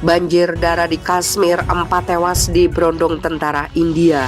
Banjir darah di Kashmir, 4 tewas di berondong tentara India.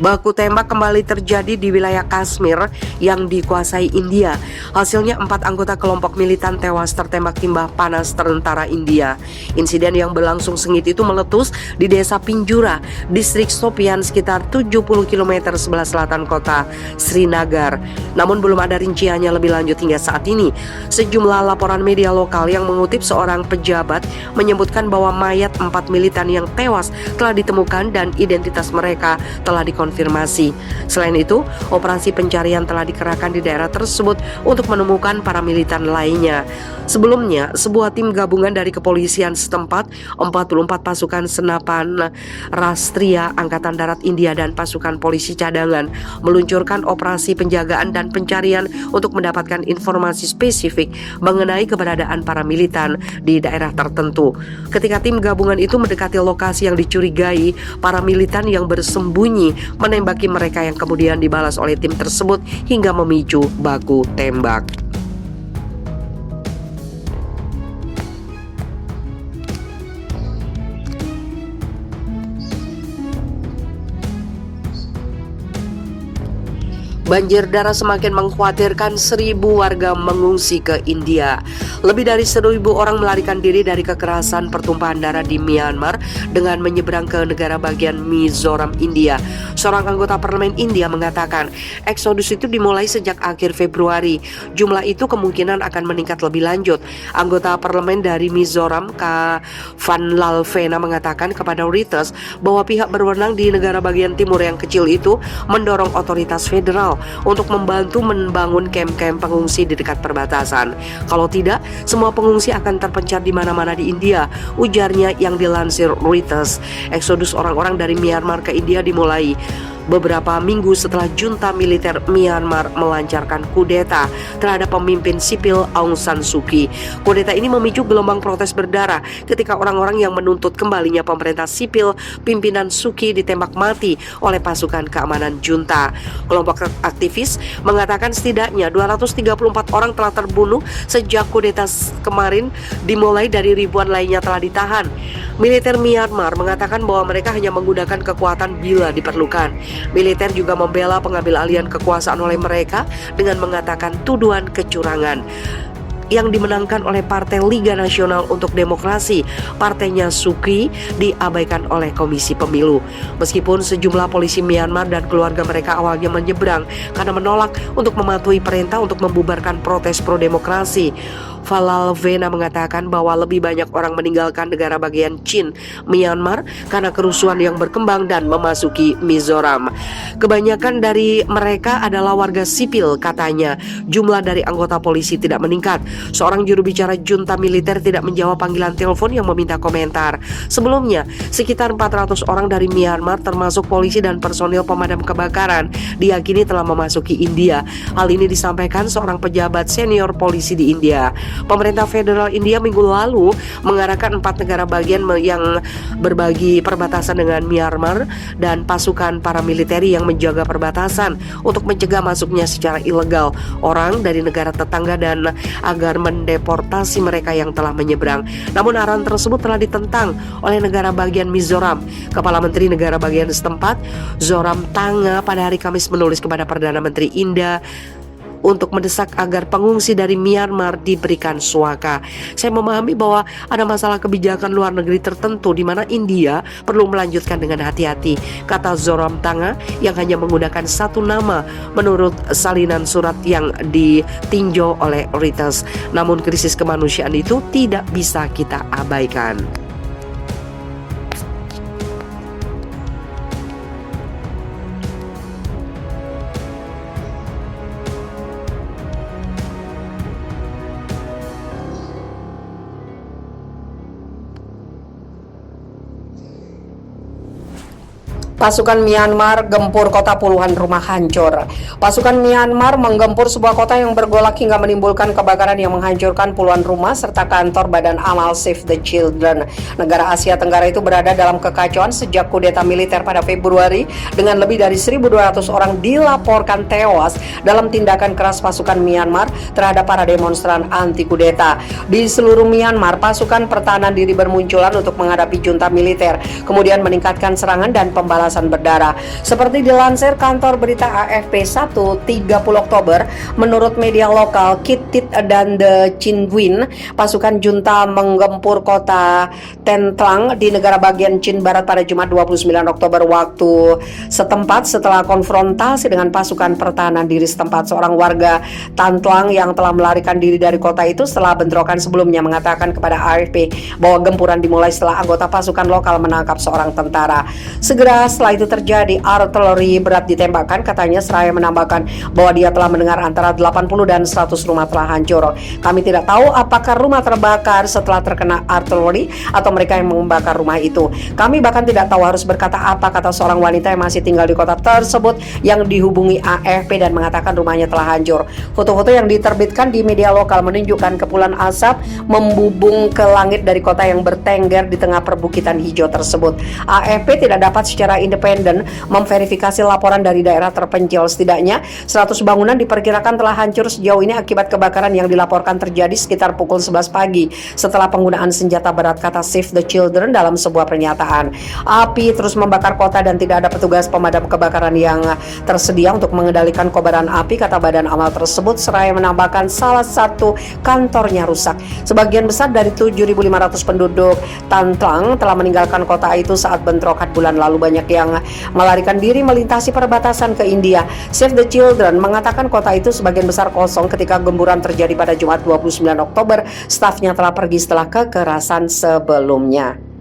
Baku tembak kembali terjadi di wilayah Kashmir yang dikuasai India. Hasilnya 4 anggota kelompok militan tewas tertembak timbah panas tentara India. Insiden yang berlangsung sengit itu meletus di desa Pinjura, distrik Shopian, sekitar 70 km sebelah selatan kota Srinagar. Namun belum ada rinciannya lebih lanjut hingga saat ini. Sejumlah laporan media lokal yang mengutip seorang pejabat menyebutkan bahwa mayat 4 militan yang tewas telah ditemukan dan identitas mereka telah dikonfirmasi. Selain itu, operasi pencarian telah dikerahkan di daerah tersebut untuk menemukan para militan lainnya. Sebelumnya, sebuah tim gabungan dari kepolisian setempat, 44 pasukan senapan Rastria Angkatan Darat India dan pasukan polisi cadangan meluncurkan operasi penjagaan dan pencarian untuk mendapatkan informasi spesifik mengenai keberadaan para militan di daerah tertentu. Ketika tim gabungan itu mendekati lokasi yang dicurigai, para militan yang bersembunyi menembaki mereka yang kemudian dibalas oleh tim tersebut hingga memicu baku tembak. Banjir darah semakin mengkhawatirkan, 1.000 warga mengungsi ke India. Lebih dari 1.000 orang melarikan diri dari kekerasan pertumpahan darah di Myanmar dengan menyeberang ke negara bagian Mizoram, India. Seorang anggota parlemen India mengatakan eksodus itu dimulai sejak akhir Februari. Jumlah itu kemungkinan akan meningkat lebih lanjut. Anggota parlemen dari Mizoram, K. Van Lalvena, mengatakan kepada Reuters bahwa pihak berwenang di negara bagian timur yang kecil itu mendorong otoritas federal untuk membantu membangun kamp-kamp pengungsi di dekat perbatasan. Kalau tidak, semua pengungsi akan terpencar di mana-mana di India, ujarnya yang dilansir Reuters. Eksodus orang-orang dari Myanmar ke India dimulai beberapa minggu setelah junta militer Myanmar melancarkan kudeta terhadap pemimpin sipil Aung San Suu Kyi. Kudeta ini memicu gelombang protes berdarah ketika orang-orang yang menuntut kembalinya pemerintah sipil pimpinan Suu Kyi ditembak mati oleh pasukan keamanan junta. Kelompok aktivis mengatakan setidaknya 234 orang telah terbunuh sejak kudeta kemarin dimulai, dari ribuan lainnya telah ditahan. Militer Myanmar mengatakan bahwa mereka hanya menggunakan kekuatan bila diperlukan. Militer juga membela pengambil alihan kekuasaan oleh mereka dengan mengatakan tuduhan kecurangan yang dimenangkan oleh Partai Liga Nasional untuk Demokrasi. Partainya Suu Kyi diabaikan oleh Komisi Pemilu. Meskipun sejumlah polisi Myanmar dan keluarga mereka awalnya menyeberang karena menolak untuk mematuhi perintah untuk membubarkan protes pro-demokrasi. Valalvena mengatakan bahwa lebih banyak orang meninggalkan negara bagian Chin, Myanmar, karena kerusuhan yang berkembang dan memasuki Mizoram. Kebanyakan dari mereka adalah warga sipil, katanya. Jumlah dari anggota polisi tidak meningkat. Seorang juru bicara junta militer tidak menjawab panggilan telepon yang meminta komentar. Sebelumnya, sekitar 400 orang dari Myanmar termasuk polisi dan personil pemadam kebakaran diyakini telah memasuki India. Hal ini disampaikan seorang pejabat senior polisi di India. Pemerintah federal India minggu lalu mengarahkan 4 negara bagian yang berbagi perbatasan dengan Myanmar dan pasukan paramiliter yang menjaga perbatasan untuk mencegah masuknya secara ilegal orang dari negara tetangga dan agar mendeportasi mereka yang telah menyeberang. Namun arahan tersebut telah ditentang oleh negara bagian Mizoram. Kepala Menteri negara bagian setempat, Zoramtanga, pada hari Kamis menulis kepada Perdana Menteri India untuk mendesak agar pengungsi dari Myanmar diberikan suaka. Saya memahami bahwa ada masalah kebijakan luar negeri tertentu di mana India perlu melanjutkan dengan hati-hati, kata Zoramtanga yang hanya menggunakan satu nama menurut salinan surat yang ditinjau oleh Reuters. Namun krisis kemanusiaan itu tidak bisa kita abaikan. Pasukan Myanmar gempur kota, puluhan rumah hancur. Pasukan Myanmar menggempur sebuah kota yang bergolak hingga menimbulkan kebakaran yang menghancurkan puluhan rumah serta kantor Badan Amal Save the Children. Negara Asia Tenggara itu berada dalam kekacauan sejak kudeta militer pada Februari dengan lebih dari 1.200 orang dilaporkan tewas dalam tindakan keras pasukan Myanmar terhadap para demonstran anti kudeta. Di seluruh Myanmar, pasukan pertahanan diri bermunculan untuk menghadapi junta militer, kemudian meningkatkan serangan dan pembalasan berdarah. Seperti dilansir kantor berita AFP 30 Oktober, menurut media lokal Kitit dan The Chinwin, pasukan junta menggempur kota Tentlang di negara bagian Chin Barat pada Jumat 29 Oktober waktu setempat setelah konfrontasi dengan pasukan pertahanan diri setempat. Seorang warga Tantlang yang telah melarikan diri dari kota itu setelah bentrokan sebelumnya mengatakan kepada AFP bahwa gempuran dimulai setelah anggota pasukan lokal menangkap seorang tentara. Segera setelah itu terjadi artileri berat ditembakkan, katanya, seraya menambahkan bahwa dia telah mendengar antara 80 dan 100 rumah telah hancur. Kami tidak tahu apakah rumah terbakar setelah terkena artileri atau mereka yang membakar rumah itu. Kami bahkan tidak tahu harus berkata apa, kata seorang wanita yang masih tinggal di kota tersebut yang dihubungi AFP dan mengatakan rumahnya telah hancur. Foto-foto yang diterbitkan di media lokal menunjukkan kepulan asap membubung ke langit dari kota yang bertengger di tengah perbukitan hijau tersebut. AFP tidak dapat secara independen memverifikasi laporan dari daerah terpencil. Setidaknya 100 bangunan diperkirakan telah hancur sejauh ini akibat kebakaran yang dilaporkan terjadi sekitar pukul 11 pagi setelah penggunaan senjata berat, kata Save the Children dalam sebuah pernyataan. Api terus membakar kota dan tidak ada petugas pemadam kebakaran yang tersedia untuk mengendalikan kobaran api, kata Badan Amal tersebut, seraya menambahkan salah satu kantornya rusak. Sebagian besar dari 7.500 penduduk Tantlang telah meninggalkan kota itu saat bentrokan bulan lalu. Banyak yang melarikan diri melintasi perbatasan ke India. Save the Children mengatakan kota itu sebagian besar kosong ketika gemburan terjadi pada Jumat 29 Oktober. Stafnya telah pergi setelah kekerasan sebelumnya.